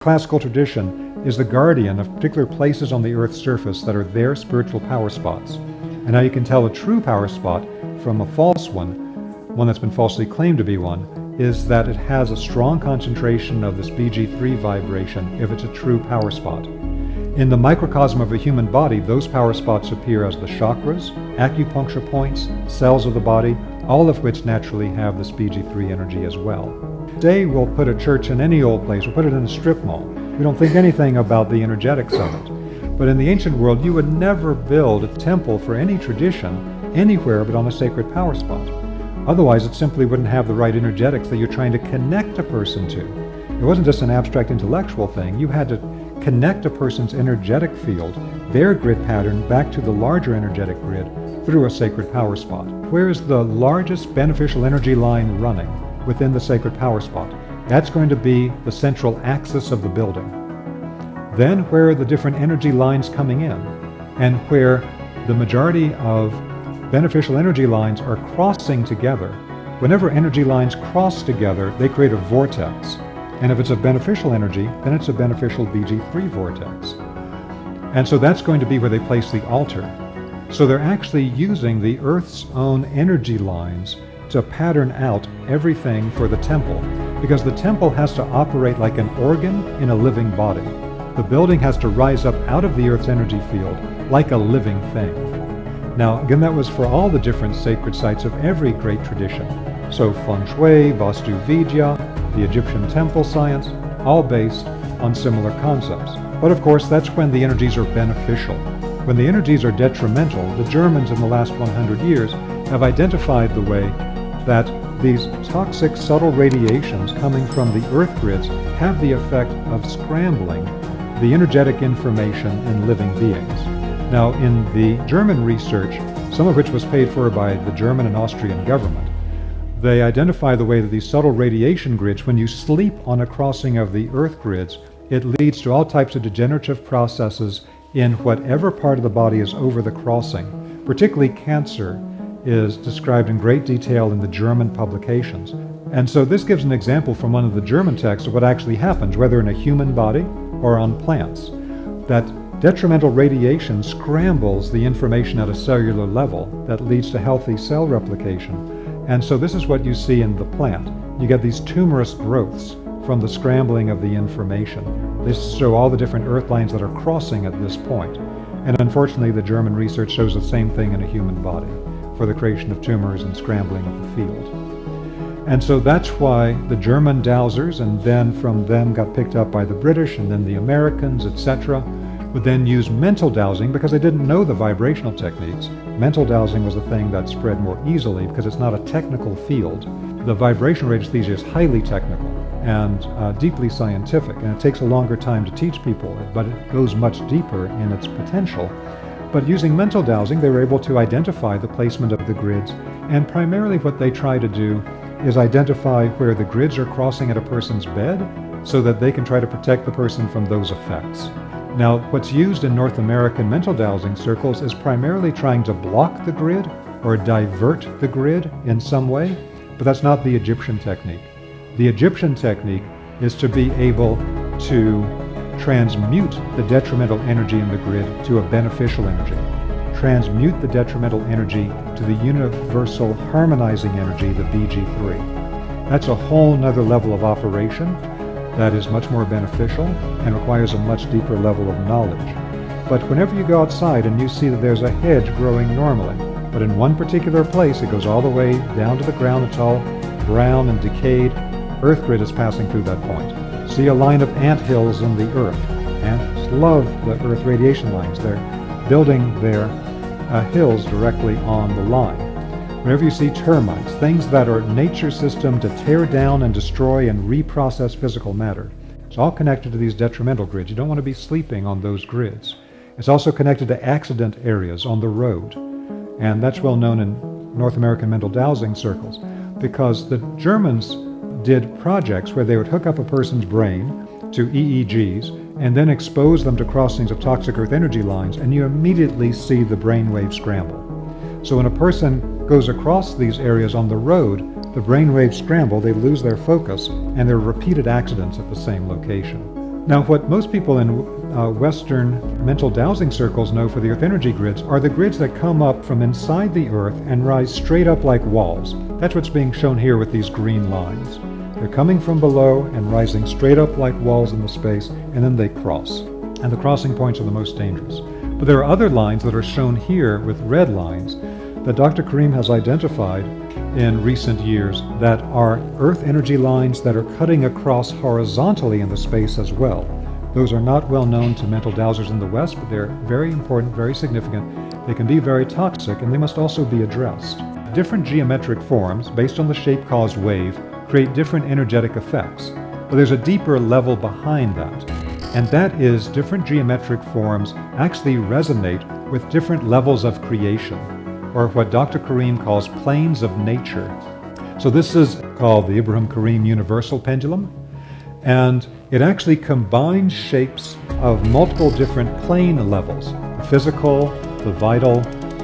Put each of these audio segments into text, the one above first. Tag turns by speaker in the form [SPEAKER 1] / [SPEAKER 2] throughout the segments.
[SPEAKER 1] Classical tradition is the guardian of particular places on the Earth's surface that are their spiritual power spots. And now you can tell a true power spot from a false one that's been falsely claimed to be one, is that it has a strong concentration of this BG3 vibration if it's a true power spot. In the microcosm of a human body, those power spots appear as the chakras, acupuncture points, cells of the body, all of which naturally have this BG3 energy as well. Today we'll put a church in any old place, we'll put it in a strip mall. We don't think anything about the energetics of it. But in the ancient world, you would never build a temple for any tradition anywhere but on a sacred power spot. Otherwise, it simply wouldn't have the right energetics that you're trying to connect a person to. It wasn't just an abstract intellectual thing. You had to connect a person's energetic field, their grid pattern, back to the larger energetic grid through a sacred power spot. Where is the largest beneficial energy line running within the sacred power spot? That's going to be the central axis of the building. Then where are the different energy lines coming in, and where the majority of beneficial energy lines are crossing together. Whenever energy lines cross together, they create a vortex. And if it's a beneficial energy, then it's a beneficial BG3 vortex. And so that's going to be where they place the altar. So they're actually using the Earth's own energy lines to pattern out everything for the temple, because the temple has to operate like an organ in a living body. The building has to rise up out of the Earth's energy field like a living thing. Now, again, that was for all the different sacred sites of every great tradition. So Feng Shui, Vastu Vidya, the Egyptian temple science, all based on similar concepts. But of course, that's when the energies are beneficial. When the energies are detrimental, the Germans in the last 100 years have identified the way that these toxic subtle radiations coming from the Earth grids have the effect of scrambling the energetic information in living beings. Now, in the German research, some of which was paid for by the German and Austrian government, they identify the way that these subtle radiation grids, when you sleep on a crossing of the Earth grids, it leads to all types of degenerative processes in whatever part of the body is over the crossing. Particularly cancer is described in great detail in the German publications. And so this gives an example from one of the German texts of what actually happens, whether in a human body or on plants. That detrimental radiation scrambles the information at a cellular level that leads to healthy cell replication. And so this is what you see in the plant. You get these tumorous growths from the scrambling of the information. This show all the different earth lines that are crossing at this point. And unfortunately, the German research shows the same thing in a human body for the creation of tumors and scrambling of the field. And so that's why the German dowsers, and then from them got picked up by the British and then the Americans, etc., would then use mental dowsing because they didn't know the vibrational techniques. Mental dowsing was the thing that spread more easily because it's not a technical field. The vibrational radiesthesia is highly technical and deeply scientific, and it takes a longer time to teach people, but it goes much deeper in its potential. But using mental dowsing, they were able to identify the placement of the grids, and primarily what they try to do is identify where the grids are crossing at a person's bed so that they can try to protect the person from those effects. Now, what's used in North American mental dowsing circles is primarily trying to block the grid or divert the grid in some way, but that's not the Egyptian technique. The Egyptian technique is to be able to transmute the detrimental energy in the grid to a beneficial energy. Transmute the detrimental energy to the universal harmonizing energy, the BG3. That's a whole nother level of operation that is much more beneficial and requires a much deeper level of knowledge. But whenever you go outside and you see that there's a hedge growing normally, but in one particular place it goes all the way down to the ground, it's all brown and decayed, Earth grid is passing through that point. See a line of ant hills in the Earth. Ants love the Earth radiation lines. They're building their hills directly on the line. Whenever you see termites, things that are nature's system to tear down and destroy and reprocess physical matter, it's all connected to these detrimental grids. You don't want to be sleeping on those grids. It's also connected to accident areas on the road. And that's well known in North American mental dowsing circles, because the Germans did projects where they would hook up a person's brain to EEGs and then expose them to crossings of toxic earth energy lines, and you immediately see the brainwave scramble. So when a person goes across these areas on the road, the brainwaves scramble, they lose their focus, and there are repeated accidents at the same location. Now, what most people in Western mental dowsing circles know for the Earth energy grids are the grids that come up from inside the Earth and rise straight up like walls. That's what's being shown here with these green lines. They're coming from below and rising straight up like walls in the space, and then they cross. And the crossing points are the most dangerous. But there are other lines that are shown here with red lines that Dr. Karim has identified in recent years that are Earth energy lines that are cutting across horizontally in the space as well. Those are not well known to mental dowsers in the West, but they're very important, very significant. They can be very toxic, and they must also be addressed. Different geometric forms, based on the shape-caused wave, create different energetic effects. But there's a deeper level behind that, and that is different geometric forms actually resonate with different levels of creation, or what Dr. Karim calls planes of nature. So this is called the Ibrahim Karim Universal Pendulum, and it actually combines shapes of multiple different plane levels: the physical, the vital,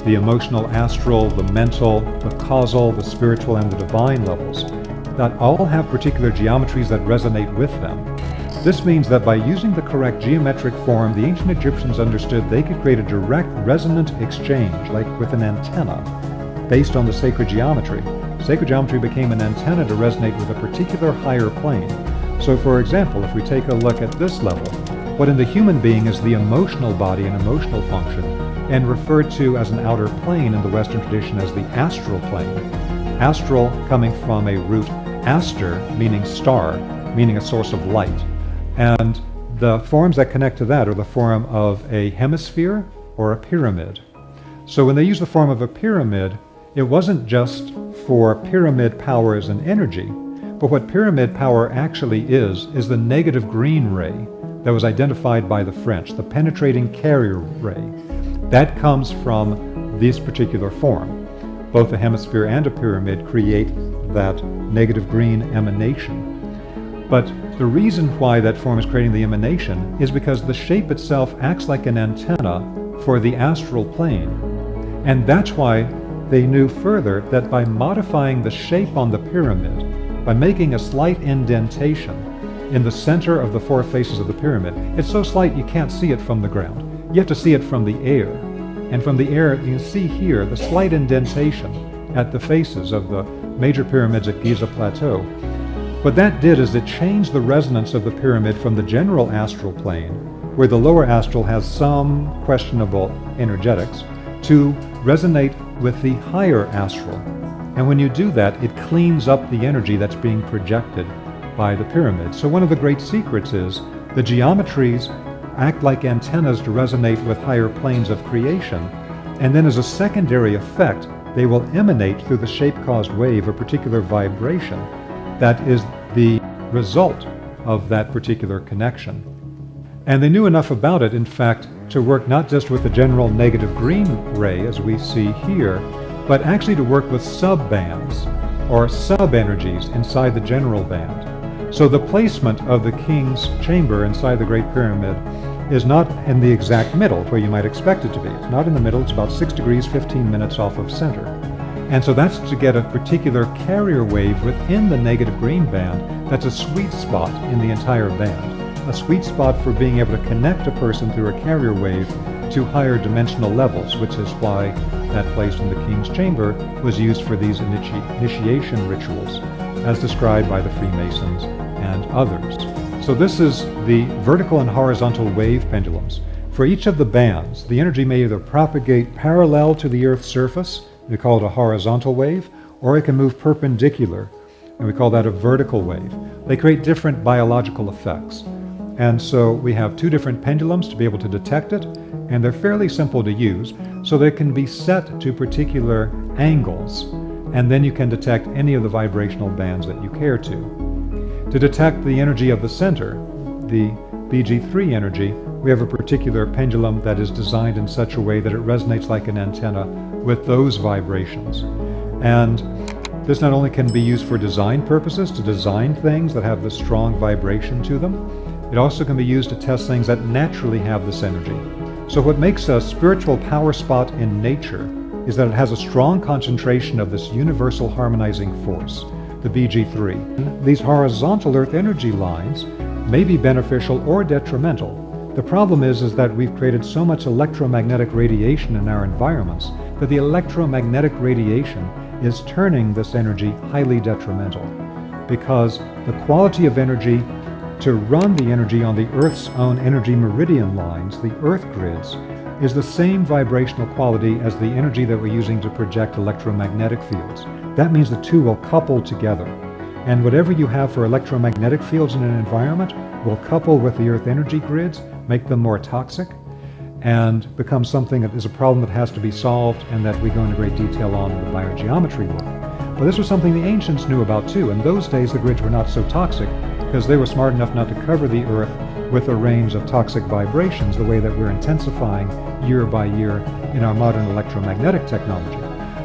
[SPEAKER 1] the emotional astral, the mental, the causal, the spiritual, and the divine levels that all have particular geometries that resonate with them. This means that by using the correct geometric form, the ancient Egyptians understood they could create a direct resonant exchange, like with an antenna, based on the sacred geometry. Sacred geometry became an antenna to resonate with a particular higher plane. So for example, if we take a look at this level, what in the human being is the emotional body and emotional function, and referred to as an outer plane in the Western tradition as the astral plane. Astral coming from a root aster, meaning star, meaning a source of light. And the forms that connect to that are the form of a hemisphere or a pyramid. So when they use the form of a pyramid, it wasn't just for pyramid powers and energy, but what pyramid power actually is the negative green ray that was identified by the French, the penetrating carrier ray. That comes from this particular form. Both a hemisphere and a pyramid create that negative green emanation. But the reason why that form is creating the emanation is because the shape itself acts like an antenna for the astral plane. And that's why they knew further that by modifying the shape on the pyramid, by making a slight indentation in the center of the four faces of the pyramid, it's so slight you can't see it from the ground. You have to see it from the air. And from the air, you can see here the slight indentation at the faces of the major pyramids at Giza Plateau. What that did is it changed the resonance of the pyramid from the general astral plane, where the lower astral has some questionable energetics, to resonate with the higher astral. And when you do that, it cleans up the energy that's being projected by the pyramid. So one of the great secrets is the geometries act like antennas to resonate with higher planes of creation, and then as a secondary effect, they will emanate through the shape-caused wave a particular vibration that is the result of that particular connection. And they knew enough about it, in fact, to work not just with the general negative green ray, as we see here, but actually to work with sub-bands or sub-energies inside the general band. So the placement of the king's chamber inside the Great Pyramid is not in the exact middle where you might expect it to be. It's not in the middle, it's about 6 degrees 15 minutes off of center. And so that's to get a particular carrier wave within the negative green band that's a sweet spot in the entire band. A sweet spot for being able to connect a person through a carrier wave to higher dimensional levels, which is why that place in the king's chamber was used for these initiation rituals, as described by the Freemasons and others. So this is the vertical and horizontal wave pendulums. For each of the bands, the energy may either propagate parallel to the Earth's surface, we call it a horizontal wave, or it can move perpendicular, and we call that a vertical wave. They create different biological effects. And so we have two different pendulums to be able to detect it, and they're fairly simple to use, so they can be set to particular angles, and then you can detect any of the vibrational bands that you care to. To detect the energy of the center, the BG3 energy, we have a particular pendulum that is designed in such a way that it resonates like an antenna with those vibrations. And this not only can be used for design purposes, to design things that have this strong vibration to them, it also can be used to test things that naturally have this energy. So what makes a spiritual power spot in nature is that it has a strong concentration of this universal harmonizing force, the BG3. These horizontal earth energy lines may be beneficial or detrimental. The problem is that we've created so much electromagnetic radiation in our environments that the electromagnetic radiation is turning this energy highly detrimental, because the quality of energy to run the energy on the Earth's own energy meridian lines, the Earth grids, is the same vibrational quality as the energy that we're using to project electromagnetic fields. That means the two will couple together. And whatever you have for electromagnetic fields in an environment will couple with the Earth energy grids, make them more toxic, and become something that is a problem that has to be solved and that we go into great detail on in the biogeometry work. But this was something the ancients knew about too. In those days, the grids were not so toxic because they were smart enough not to cover the Earth with a range of toxic vibrations the way that we're intensifying year by year in our modern electromagnetic technology.